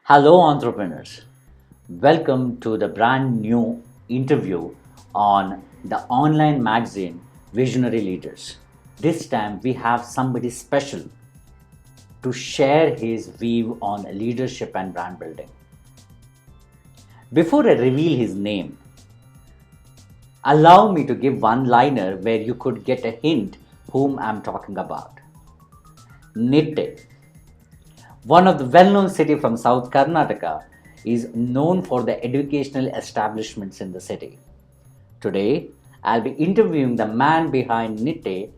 Hello, entrepreneurs. Welcome to the brand new interview on the online magazine Visionary Leaders. This time we have somebody special to share his view on leadership and brand building. Before I reveal his name, allow me to give one liner where you could get a hint whom I'm talking about. Nitte, one of the well-known city from South Karnataka, is known for the educational establishments in the city. Today, I'll be interviewing the man behind Nitte,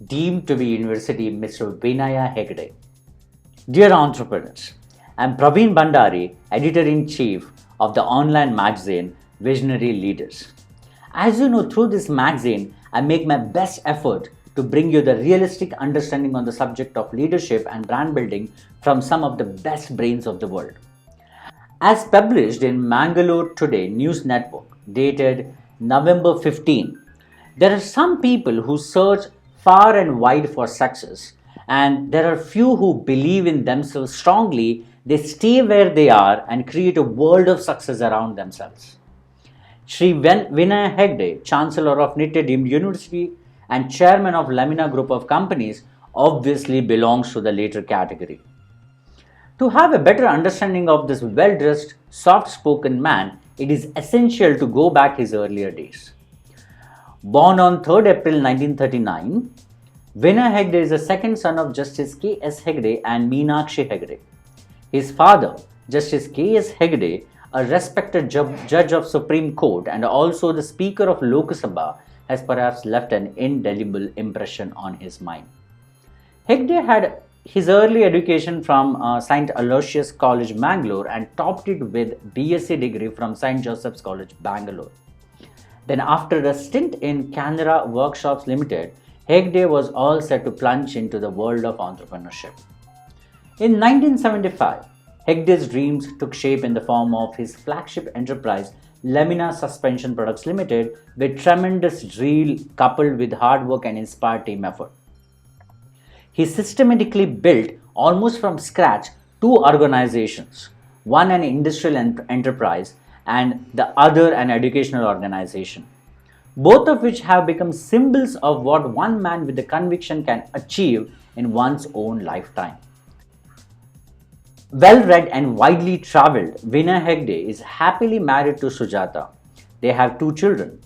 deemed to be university, Mr. Vinaya Hegde. Dear entrepreneurs, I'm Praveen Bandari, editor-in-chief of the online magazine Visionary Leaders. As you know, through this magazine, I make my best effort to bring you the realistic understanding on the subject of leadership and brand building from some of the best brains of the world. As published in Mangalore Today News Network, dated November 15, there are some people who search far and wide for success, and there are few who believe in themselves strongly. They stay where they are and create a world of success around themselves. Sri Vinay Hegde, Chancellor of Nitte Deemed University and Chairman of Lamina Group of Companies, obviously belongs to the later category. To have a better understanding of this well-dressed, soft-spoken man, it is essential to go back his earlier days. Born on 3rd April 1939, Vinay Hegde is the second son of Justice K. S. Hegde and Meenakshi Hegde. His father, Justice K. S. Hegde, a respected judge of Supreme Court and also the Speaker of Lok Sabha, has perhaps left an indelible impression on his mind. Hegde had his early education from St. Aloysius College, Mangalore, and topped it with BSc degree from St. Joseph's College, Bangalore. Then after a stint in Canara Workshops Limited, Hegde was all set to plunge into the world of entrepreneurship. In 1975, Hegde's dreams took shape in the form of his flagship enterprise, Lamina Suspension Products Limited, with tremendous zeal coupled with hard work and inspired team effort. He systematically built, almost from scratch, two organizations, one an industrial enterprise and the other an educational organization, both of which have become symbols of what one man with the conviction can achieve in one's own lifetime. Well-read and widely travelled, Vinay Hegde is happily married to Sujata. They have two children,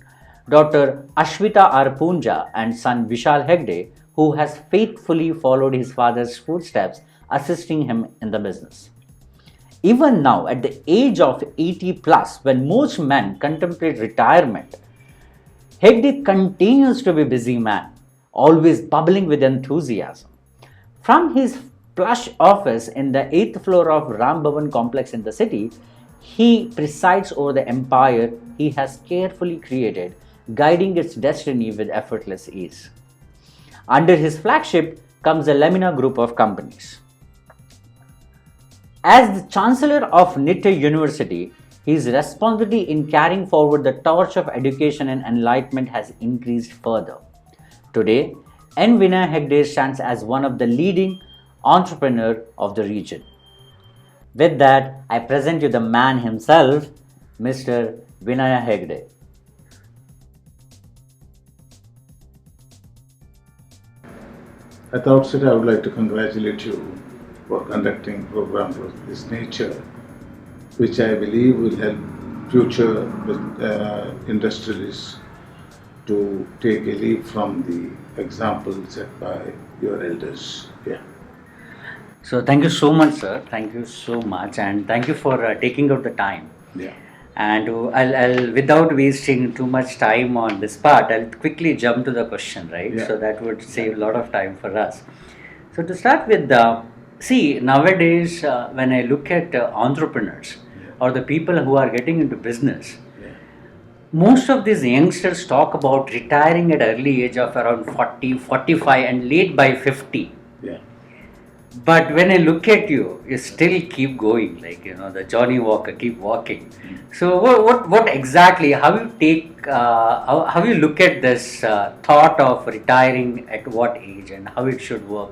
daughter Ashwita R. Punja and son Vishal Hegde, who has faithfully followed his father's footsteps, assisting him in the business. Even now, at the age of 80 plus, when most men contemplate retirement, Hegde continues to be a busy man, always bubbling with enthusiasm. From his plush office in the 8th floor of Ram Bhavan complex in the city, he presides over the empire he has carefully created, guiding its destiny with effortless ease. Under his flagship comes the Lamina Group of Companies. As the Chancellor of Nitte University, his responsibility in carrying forward the torch of education and enlightenment has increased further. Today, N. Vinay Hegde stands as one of the leading entrepreneur of the region. With that, I present you the man himself, Mr. Vinaya Hegde. At the outset, I would like to congratulate you for conducting programs of this nature, which I believe will help future industrialists to take a leap from the example set by your elders. Yeah. So thank you so much, sir. Thank you so much, and thank you for taking out the time. Yeah. And I'll without wasting too much time on this part, I'll quickly jump to the question, right? Yeah. So that would save a lot of time for us. So to start with, see, nowadays when I look at entrepreneurs or the people who are getting into business, most of these youngsters talk about retiring at early age of around 40, 45 and late by 50. Yeah. But when I look at you, you still keep going, like, the Johnny Walker, keep walking. So what exactly, how you take, how you look at this thought of retiring at what age and how it should work?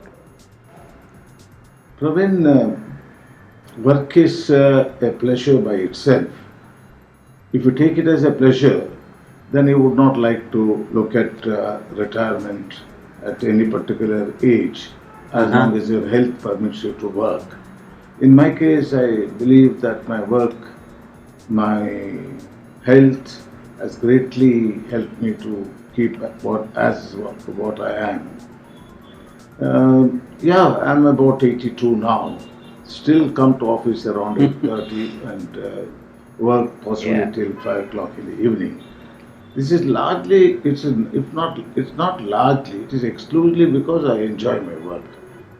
Praveen, work is a pleasure by itself. If you take it as a pleasure, then you would not like to look at retirement at any particular age, as Uh-huh. long as your health permits you to work. In my case, I believe that my work, my health has greatly helped me to keep what I am. Yeah, I'm about 82 now. Still come to office around 8:30 and work possibly Yeah. till 5 o'clock in the evening. This is largely, it's not largely, it is exclusively because I enjoy my work.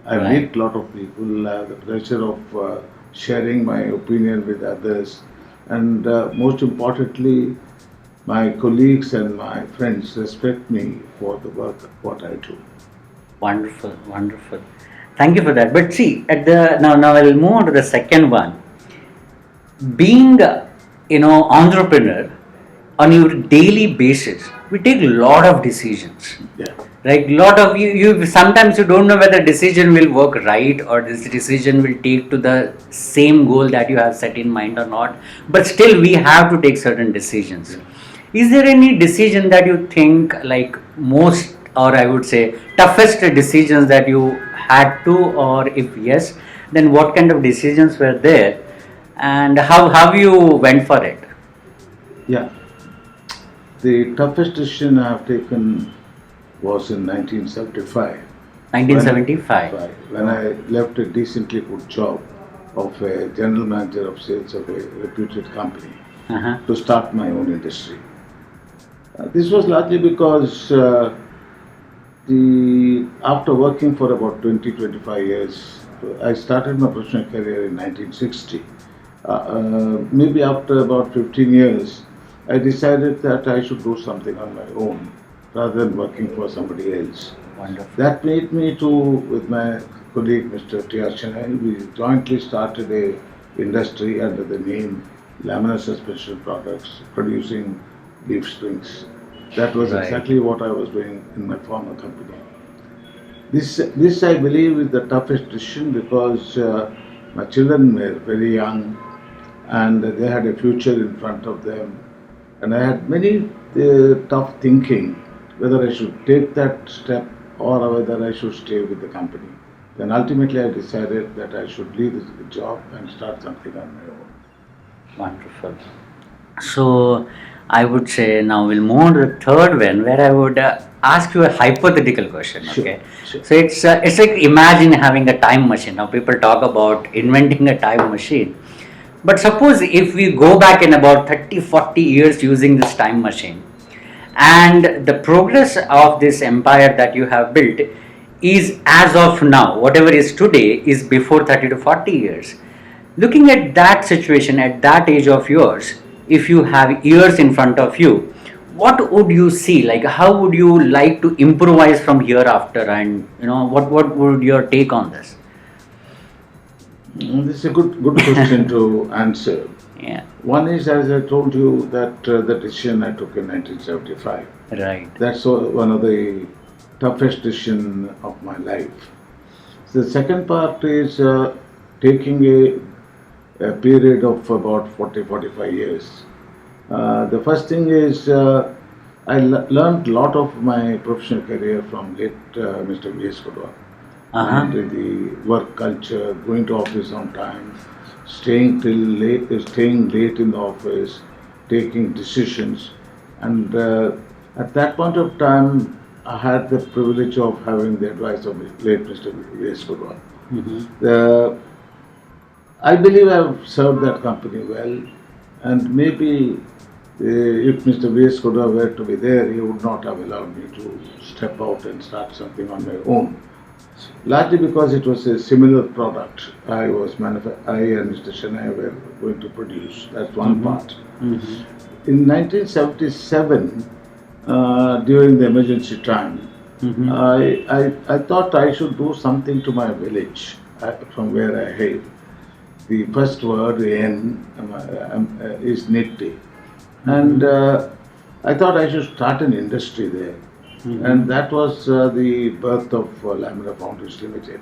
I Right. meet a lot of people, I have the pleasure of sharing my opinion with others, and most importantly, my colleagues and my friends respect me for the work what I do. Wonderful, wonderful. Thank you for that. But see, at the now I'll move on to the second one. Being, entrepreneur on your daily basis, we take a lot of decisions. Yeah. Like lot of you sometimes you don't know whether decision will work right or this decision will take to the same goal that you have set in mind or not. But still, we have to take certain decisions. Is there any decision that you think like most, or I would say toughest decisions that you had to, or if yes, then what kind of decisions were there, and how you went for it? Yeah. The toughest decision I have taken was in 1975. 1975. When I left a decently good job of a general manager of sales of a reputed company Uh-huh. to start my own industry. This was largely because after working for about 20-25 years, I started my professional career in 1960. Maybe after about 15 years, I decided that I should do something on my own rather than working for somebody else. Wonderful. That made me to, with my colleague Mr. T.R. Chennai, we jointly started a industry under the name Laminar Suspension Products, producing leaf springs. That was Right. exactly what I was doing in my former company. This I believe is the toughest decision because my children were very young and they had a future in front of them, and I had many tough thinking whether I should take that step or whether I should stay with the company. Then ultimately I decided that I should leave the job and start something on my own. Wonderful. So, I would say now we'll move on to the third one, where I would ask you a hypothetical question. Sure, Okay. sure. So it's like imagine having a time machine. Now people talk about inventing a time machine, but suppose if we go back in about 30, 40 years using this time machine, and the progress of this empire that you have built is as of now, whatever is today is before 30 to 40 years. Looking at that situation at that age of yours, if you have years in front of you, what would you see? Like, how would you like to improvise from hereafter? And what would your take on this? This is a good question to answer. Yeah, One is, as I told you, that the decision I took in 1975. right. That's one of the toughest decision of my life. The second part is taking a period of about 40-45 years. The first thing is I learned a lot of my professional career from late Mr. V.S. Kodwa. Uh-huh. And the work culture, going to office on time, staying late in the office, taking decisions, and at that point of time, I had the privilege of having the advice of late Mr. V.S. Kodwa. I believe I've served that company well, and maybe if Mr. V.S. Kodwa were to be there, he would not have allowed me to step out and start something on my own. Largely because it was a similar product I and Mr. Chennai were going to produce. That's one part. In 1977, during the emergency time, I thought I should do something to my village from where I hail. The first word, N, is Nitti. And I thought I should start an industry there. And that was the birth of Laminar Foundries Limited.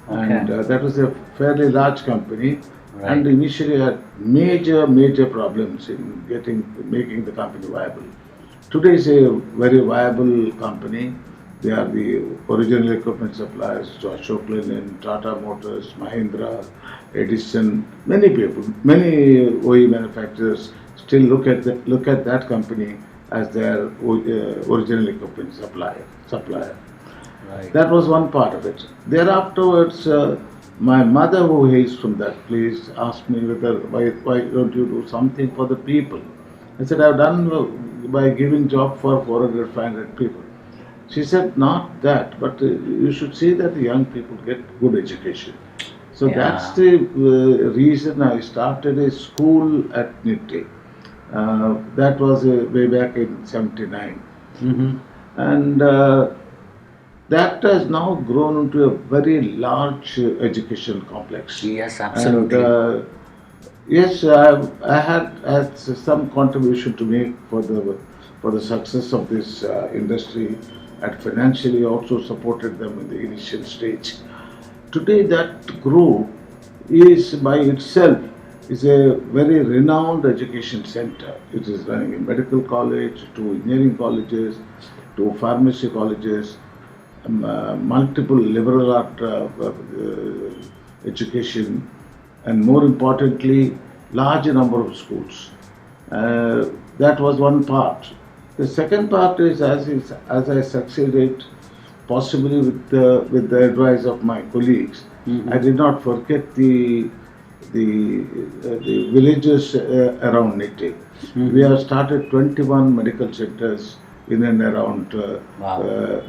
Okay. And that was a fairly large company. and Right. initially had major problems in making the company viable. Today is a very viable company. They are the original equipment suppliers to Ashok Leyland, Tata Motors, Mahindra, Edison. Many people, many OE manufacturers still look at that company as their original equipment supplier. Right. That was one part of it. Thereafterwards, my mother, who hails from that place, asked me why don't you do something for the people? I said, I've done by giving job for 400, 500 people. She said, not that, but you should see that the young people get good education. So that's Yeah. the reason I started a school at Nitte. That was way back in 79. Mm-hmm. And that has now grown into a very large education complex. Yes, And absolutely. yes, I had some contribution to make for the success of this industry, and financially also supported them in the initial stage. Today, that group is by itself is a very renowned education center. It is running a medical college, two engineering colleges, two pharmacy colleges, multiple liberal art education, and more importantly, large number of schools. That was one part. The second part is as I succeeded, possibly with the advice of my colleagues, I did not forget the villages around Nitte. We have started 21 medical centers in and around Wow.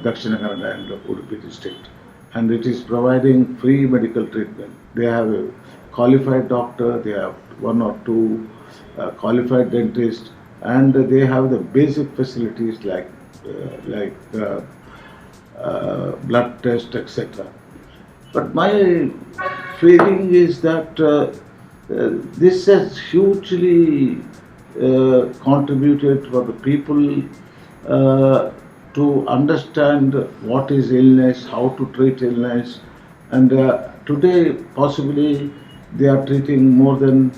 Dakshina Kannada and Udupi district, and it is providing free medical treatment. They have a qualified doctor, they have one or two qualified dentists, and they have the basic facilities like blood test, etc. But my feeling is that this has hugely contributed for the people to understand what is illness, how to treat illness, and today possibly they are treating more than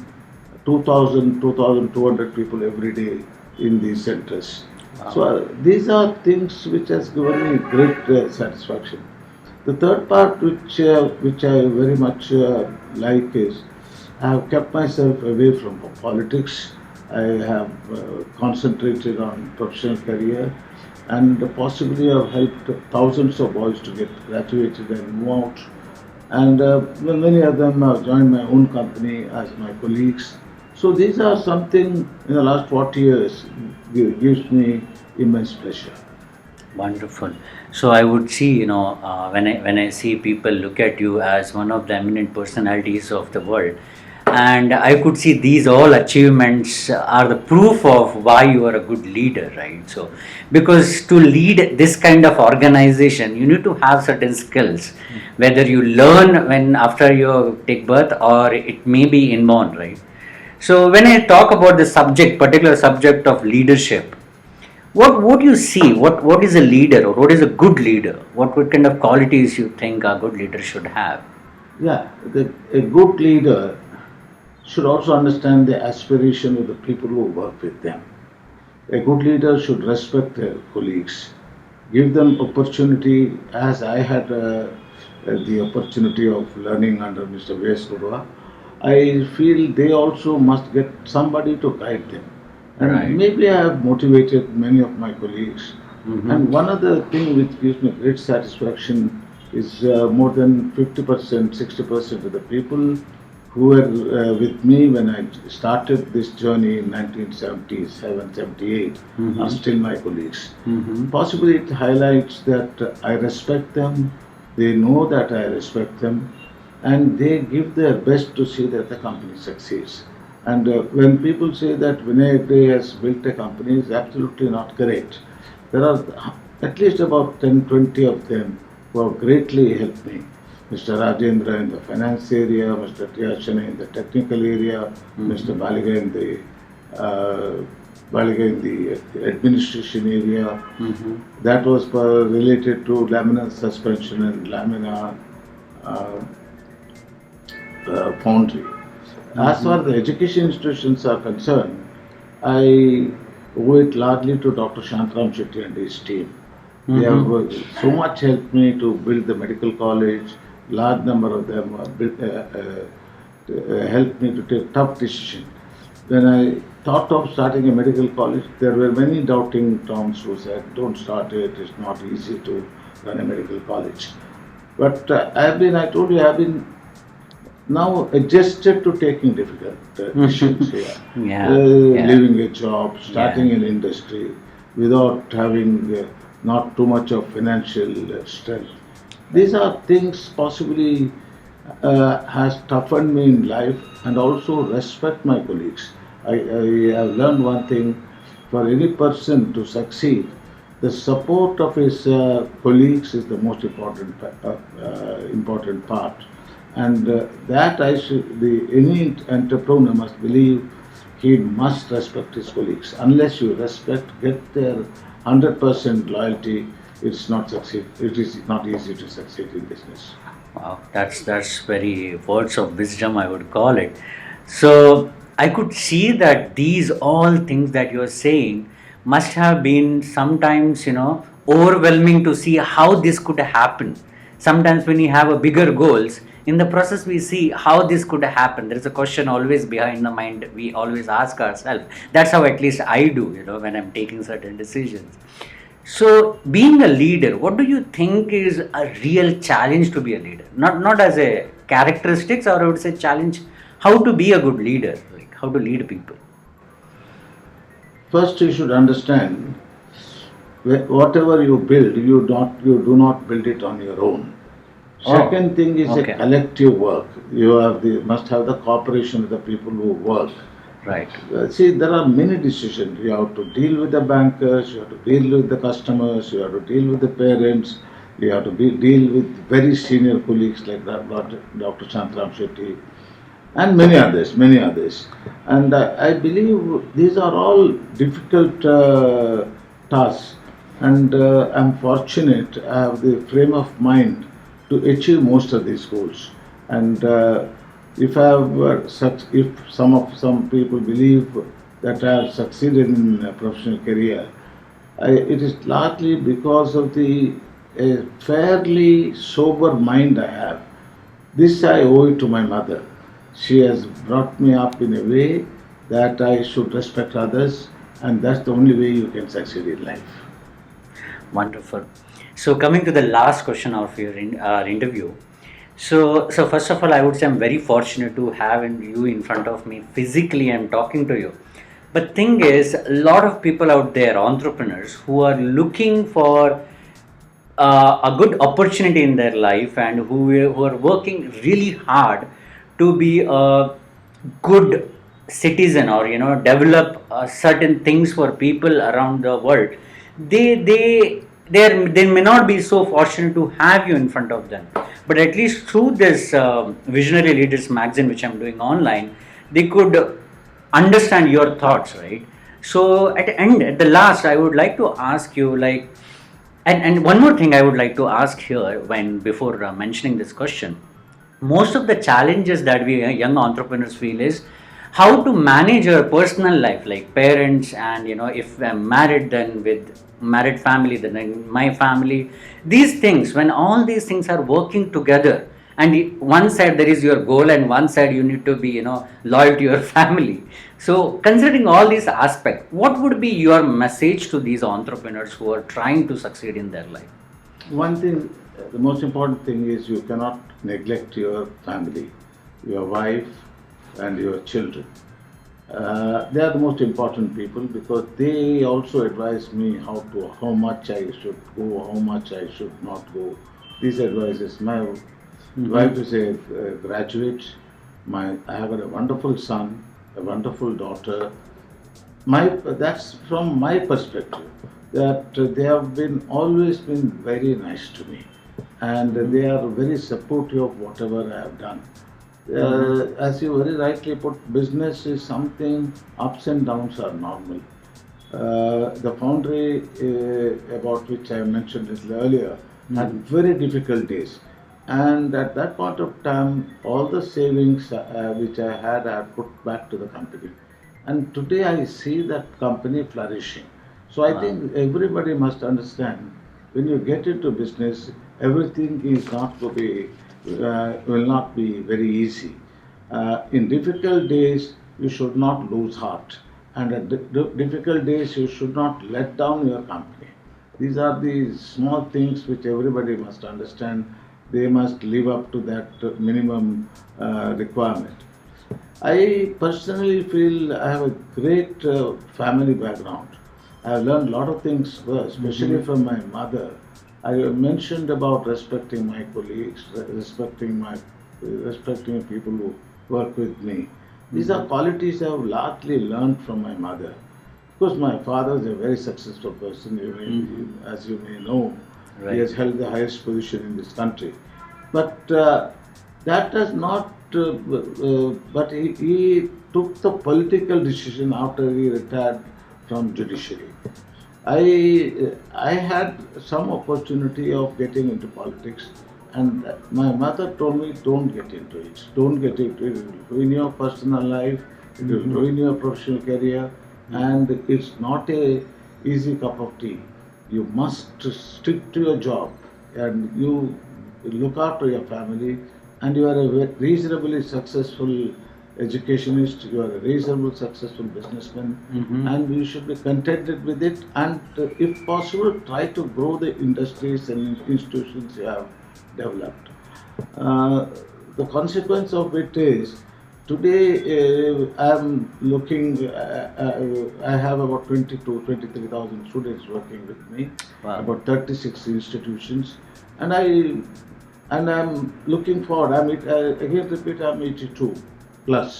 2000, 2200 people every day in these centers. So these are things which has given me great satisfaction. The third part, which I very much like, is I have kept myself away from politics. I have concentrated on professional career, and possibly have helped thousands of boys to get graduated and move out. And many of them have joined my own company as my colleagues. So these are something in the last 40 years gives me immense pleasure. Wonderful. So I would see, when I see people look at you as one of the eminent personalities of the world, and I could see these all achievements are the proof of why you are a good leader, right? So, because to lead this kind of organization, you need to have certain skills, whether you learn when after you take birth or it may be inborn, right? So when I talk about the particular subject of leadership, what do you see? What is a leader, or what is a good leader? What kind of qualities you think a good leader should have? Yeah, a good leader should also understand the aspiration of the people who work with them. A good leader should respect their colleagues, give them opportunity, as I had the opportunity of learning under Mr. V.S. Kudwa. I feel they also must get somebody to guide them. And Right. maybe I have motivated many of my colleagues. Mhm. And one other thing which gives me great satisfaction is more than 50%, 60% of the people who were with me when I started this journey in 1977, 78 are still my colleagues. Possibly it highlights that I respect them, they know that I respect them, and they give their best to see that the company succeeds. And when people say that Vinay Hegde has built a company, it's absolutely not correct. There are at least about 10, 20 of them who have greatly helped me. Mr. Rajendra in the finance area, Mr. Tiyachane in the technical area, Mr. Baliga in the administration area. That was related to laminar suspension and laminar foundry. As far as the education institutions are concerned, I owe it largely to Dr. Shantram Shetty and his team. They have so much helped me to build the medical college. Large number of them helped me to take tough decisions. When I thought of starting a medical college, there were many doubting Toms who said, "Don't start it. It's not easy to run a medical college." But I told you, I've been now adjusted to taking difficult decisions here. Yeah, Leaving a job, starting an industry without having not too much of financial strength. These are things possibly has toughened me in life, and also respect my colleagues. I have learned one thing: for any person to succeed, the support of his colleagues is the most important part, and that any entrepreneur must believe he must respect his colleagues. Unless you get their 100% loyalty, it's not succeed. It is not easy to succeed in business. Wow, that's very words of wisdom, I would call it. So I could see that these all things that you're saying must have been sometimes, overwhelming to see how this could happen. Sometimes when you have a bigger goals, in the process we see how this could happen. There is a question always behind the mind. We always ask ourselves. That's how at least I do, when I'm taking certain decisions. So, being a leader, what do you think is a real challenge to be a leader? Not as a characteristics, or I would say challenge, how to be a good leader, like how to lead people. First, you should understand whatever you build, you do not build it on your own. Second thing is a collective work. You must have the cooperation of the people who work. Right. See, there are many decisions. You have to deal with the bankers, you have to deal with the customers, you have to deal with the parents, you have to deal with very senior colleagues like Dr. Shantram Shetty, and many others. And I believe these are all difficult tasks, and I'm fortunate I have the frame of mind to achieve most of these goals. And if some people believe that I have succeeded in a professional career, it is largely because of the fairly sober mind I have. This I owe it to my mother. She has brought me up in a way that I should respect others, and that's the only way you can succeed in life. Wonderful. So coming to the last question of your interview. So first of all, I would say I'm very fortunate to have you in front of me physically. I'm talking to you. But thing is, a lot of people out there, entrepreneurs, who are looking for a good opportunity in their life, and who are working really hard to be a good citizen, or develop certain things for people around the world. They may not be so fortunate to have you in front of them, but at least through this Visionary Leaders magazine, which I'm doing online, they could understand your thoughts, right? So at the last, I would like to ask you, like, and one more thing I would like to ask here, before mentioning this question. Most of the challenges that we young entrepreneurs feel is how to manage your personal life, like parents, and if I'm married, then with married family, then in my family. These things, when all these things are working together, and one side there is your goal, and one side you need to be loyal to your family. So considering all these aspects, what would be your message to these entrepreneurs who are trying to succeed in their life? One thing, the most important thing is you cannot neglect your family, your wife and your children. They are the most important people, because they also advise me how much I should go, how much I should not go. These advices. My wife is a graduate. I have a wonderful son, a wonderful daughter. That's from my perspective. That they have always been very nice to me, and they are very supportive of whatever I have done. As you very rightly put, business is something, ups and downs are normal. The foundry about which I mentioned a little earlier had very difficult days. And at that point of time, all the savings which I had put back to the company. And today I see that company flourishing. So I Wow. think everybody must understand when you get into business, everything is not to be, will not be very easy. In difficult days, you should not lose heart. And at difficult days, you should not let down your company. These are the small things which everybody must understand. They must live up to that minimum requirement. I personally feel I have a great family background. I have learned a lot of things, especially from my mother. I mentioned about respecting my colleagues, respecting people who work with me. These are qualities I have largely learned from my mother. Of course, my father is a very successful person. As you may know, he Right. has held the highest position in this country. But that does not. But he took the political decision after he retired from judiciary. I had some opportunity of getting into politics, and my mother told me, "Don't get into it. Don't get into it. It will ruin your personal life. It will ruin your professional career, and it's not a easy cup of tea. You must stick to your job, and you look after your family, and you are a reasonably successful educationist, you are a reasonable successful businessman, and you should be contented with it, and if possible try to grow the industries and institutions you have developed. uh, the consequence of it is today I am looking I have about 20 to 23,000 students working with me. Wow. About 36 institutions, and I'm looking forward. Again repeat, I'm 82 plus,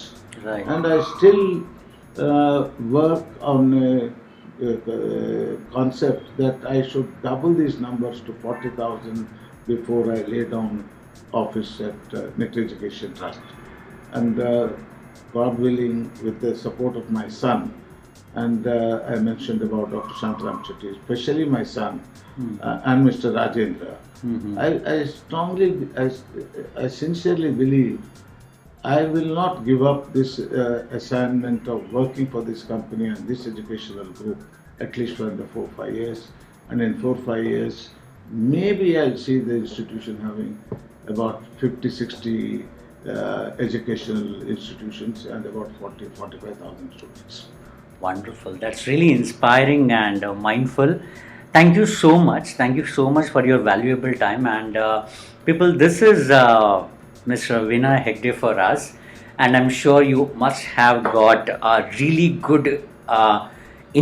Right. and I still work on a concept that I should double these numbers to 40,000 before I lay down office at Net Education Trust. And God willing, with the support of my son, and I mentioned about Dr. Shantaram Chetty, especially my son and Mr. Rajendra. I strongly, I sincerely believe I will not give up this assignment of working for this company and this educational group at least for the 4 5 years. And in 4 5 years, maybe I'll see the institution having about 50 60 educational institutions and about 45,000 students. Wonderful. That's really inspiring and mindful. Thank you so much. Thank you so much for your valuable time. And people, this is Mr. Vinay Hegde for us. And I'm sure you must have got a really good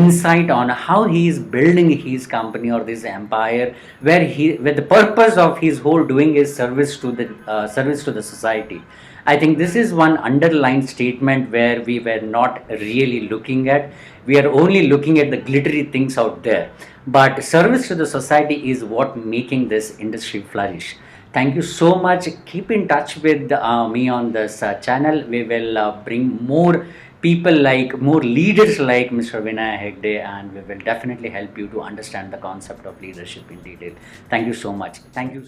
insight on how he is building his company or this empire, where the purpose of his whole doing is service to the society. I think this is one underlined statement where we were not really looking at. We are only looking at the glittery things out there. But service to the society is what making this industry flourish. Thank you so much. Keep in touch with me on this channel. We will bring more people more leaders like Mr. Vinay Hegde, and we will definitely help you to understand the concept of leadership in detail. Thank you so much. Thank you.